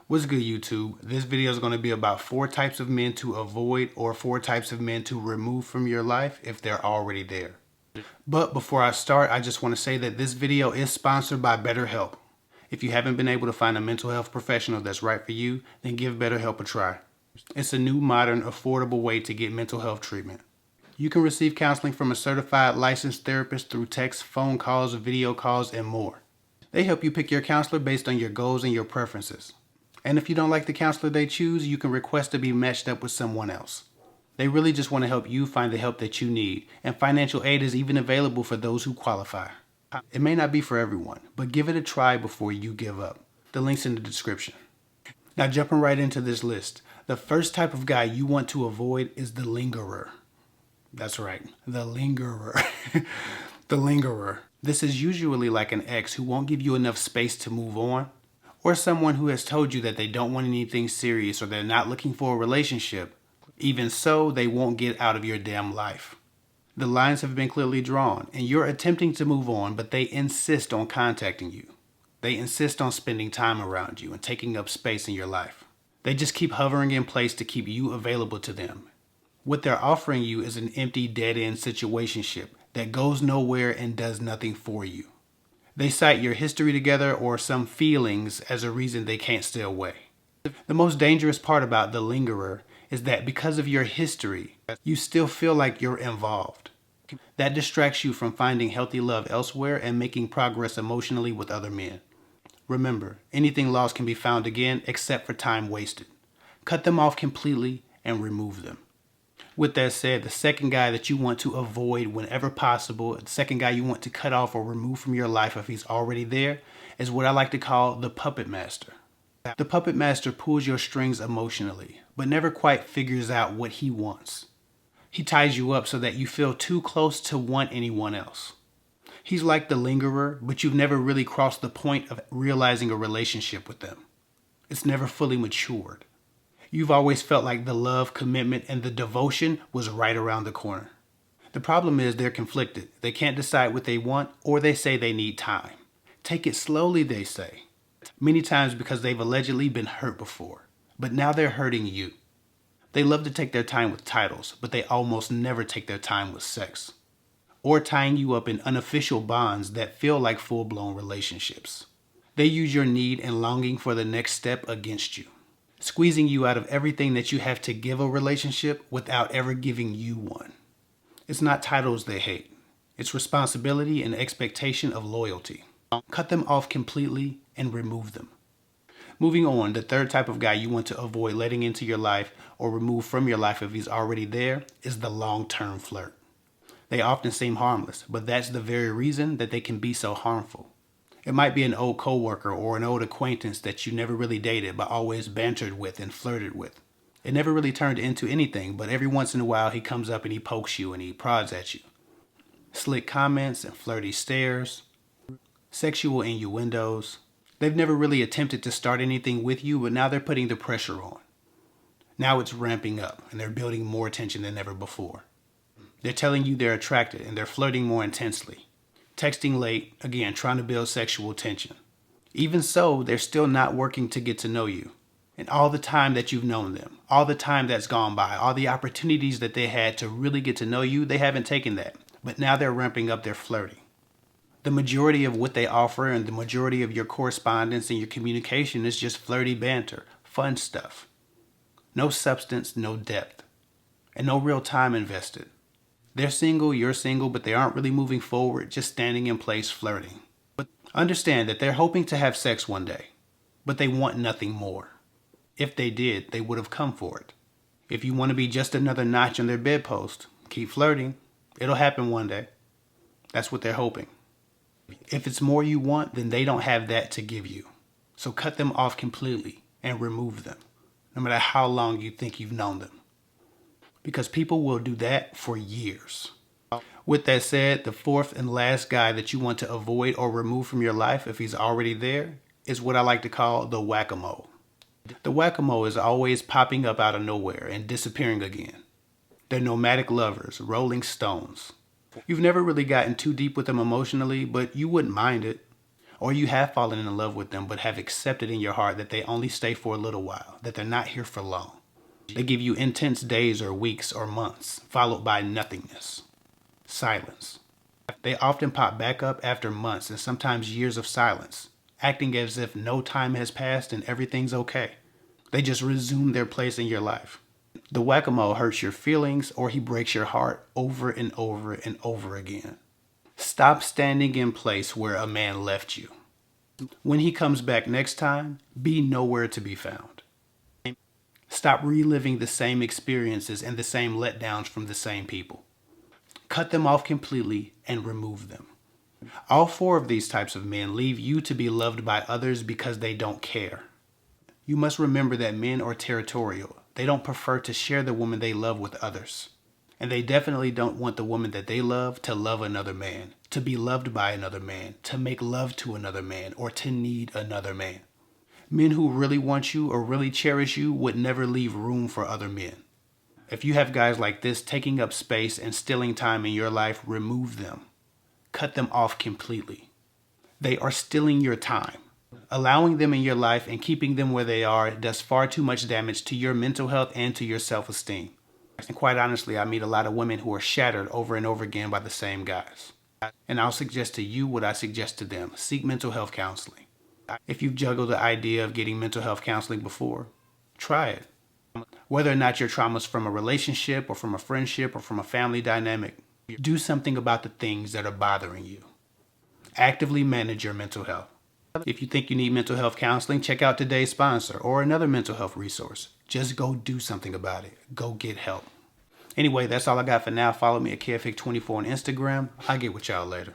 What's good, YouTube? This video is going to be about 4 types of men to avoid or 4 types of men to remove from your life if they're already there. But before I start, I just want to say that this video is sponsored by BetterHelp. If you haven't been able to find a mental health professional that's right for you, then give BetterHelp a try. It's a new, modern, affordable way to get mental health treatment. You can receive counseling from a certified licensed therapist through text, phone calls, video calls, and more. They help you pick your counselor based on your goals and your preferences. And if you don't like the counselor they choose, you can request to be matched up with someone else. They really just want to help you find the help that you need, and financial aid is even available for those who qualify. It may not be for everyone, but give it a try before you give up. The link's in the description. Now, jumping right into this list, the first type of guy you want to avoid is the lingerer. That's right, the lingerer. The lingerer. This is usually like an ex who won't give you enough space to move on, or someone who has told you that they don't want anything serious or they're not looking for a relationship. Even so, they won't get out of your damn life. The lines have been clearly drawn, and you're attempting to move on, but they insist on contacting you. They insist on spending time around you and taking up space in your life. They just keep hovering in place to keep you available to them. What they're offering you is an empty, dead-end situationship that goes nowhere and does nothing for you. They cite your history together or some feelings as a reason they can't stay away. The most dangerous part about the lingerer is that because of your history, you still feel like you're involved. That distracts you from finding healthy love elsewhere and making progress emotionally with other men. Remember, anything lost can be found again except for time wasted. Cut them off completely and remove them. With that said, the second guy that you want to avoid whenever possible, the second guy you want to cut off or remove from your life if he's already there, is what I like to call the puppet master. The puppet master pulls your strings emotionally, but never quite figures out what he wants. He ties you up so that you feel too close to want anyone else. He's like the lingerer, but you've never really crossed the point of realizing a relationship with them. It's never fully matured. You've always felt like the love, commitment, and the devotion was right around the corner. The problem is they're conflicted. They can't decide what they want, or they say they need time. Take it slowly, they say. Many times because they've allegedly been hurt before, but now they're hurting you. They love to take their time with titles, but they almost never take their time with sex, or tying you up in unofficial bonds that feel like full-blown relationships. They use your need and longing for the next step against you, squeezing you out of everything that you have to give a relationship without ever giving you one. It's not titles they hate. It's responsibility and expectation of loyalty. Cut them off completely and remove them. Moving on, the third type of guy you want to avoid letting into your life or remove from your life if he's already there is the long-term flirt. They often seem harmless, but that's the very reason that they can be so harmful. It might be an old coworker or an old acquaintance that you never really dated but always bantered with and flirted with. It never really turned into anything, but every once in a while he comes up and he pokes you and he prods at you. Slick comments and flirty stares, sexual innuendos. They've never really attempted to start anything with you, but now they're putting the pressure on. Now it's ramping up and they're building more attention than ever before. They're telling you they're attracted and they're flirting more intensely. Texting late, again, trying to build sexual tension. Even so, they're still not working to get to know you. And all the time that you've known them, all the time that's gone by, all the opportunities that they had to really get to know you, they haven't taken that. But now they're ramping up their flirting. The majority of what they offer and the majority of your correspondence and your communication is just flirty banter, fun stuff. No substance, no depth, and no real time invested. They're single, you're single, but they aren't really moving forward, just standing in place flirting. But understand that they're hoping to have sex one day, but they want nothing more. If they did, they would have come for it. If you want to be just another notch on their bedpost, keep flirting. It'll happen one day. That's what they're hoping. If it's more you want, then they don't have that to give you. So cut them off completely and remove them, no matter how long you think you've known them. Because people will do that for years. With that said, the fourth and last guy that you want to avoid or remove from your life if he's already there is what I like to call the whack-a-mole. The whack-a-mole is always popping up out of nowhere and disappearing again. They're nomadic lovers, rolling stones. You've never really gotten too deep with them emotionally, but you wouldn't mind it. Or you have fallen in love with them but have accepted in your heart that they only stay for a little while, that they're not here for long. They give you intense days or weeks or months, followed by nothingness, silence. They often pop back up after months and sometimes years of silence, acting as if no time has passed and everything's okay. They just resume their place in your life. The whack-a-mole hurts your feelings or he breaks your heart over and over and over again. Stop standing in place where a man left you. When he comes back next time, be nowhere to be found. Stop reliving the same experiences and the same letdowns from the same people. Cut them off completely and remove them. All 4 of these types of men leave you to be loved by others because they don't care. You must remember that men are territorial. They don't prefer to share the woman they love with others. And they definitely don't want the woman that they love to love another man, to be loved by another man, to make love to another man, or to need another man. Men who really want you or really cherish you would never leave room for other men. If you have guys like this taking up space and stealing time in your life, remove them. Cut them off completely. They are stealing your time. Allowing them in your life and keeping them where they are does far too much damage to your mental health and to your self-esteem. And quite honestly, I meet a lot of women who are shattered over and over again by the same guys. And I'll suggest to you what I suggest to them. Seek mental health counseling. If you've juggled the idea of getting mental health counseling before, try it. Whether or not your trauma's from a relationship or from a friendship or from a family dynamic, do something about the things that are bothering you. Actively manage your mental health. If you think you need mental health counseling, check out today's sponsor or another mental health resource. Just go do something about it. Go get help. Anyway, that's all I got for now. Follow me at KFIC24 on Instagram. I'll get with y'all later.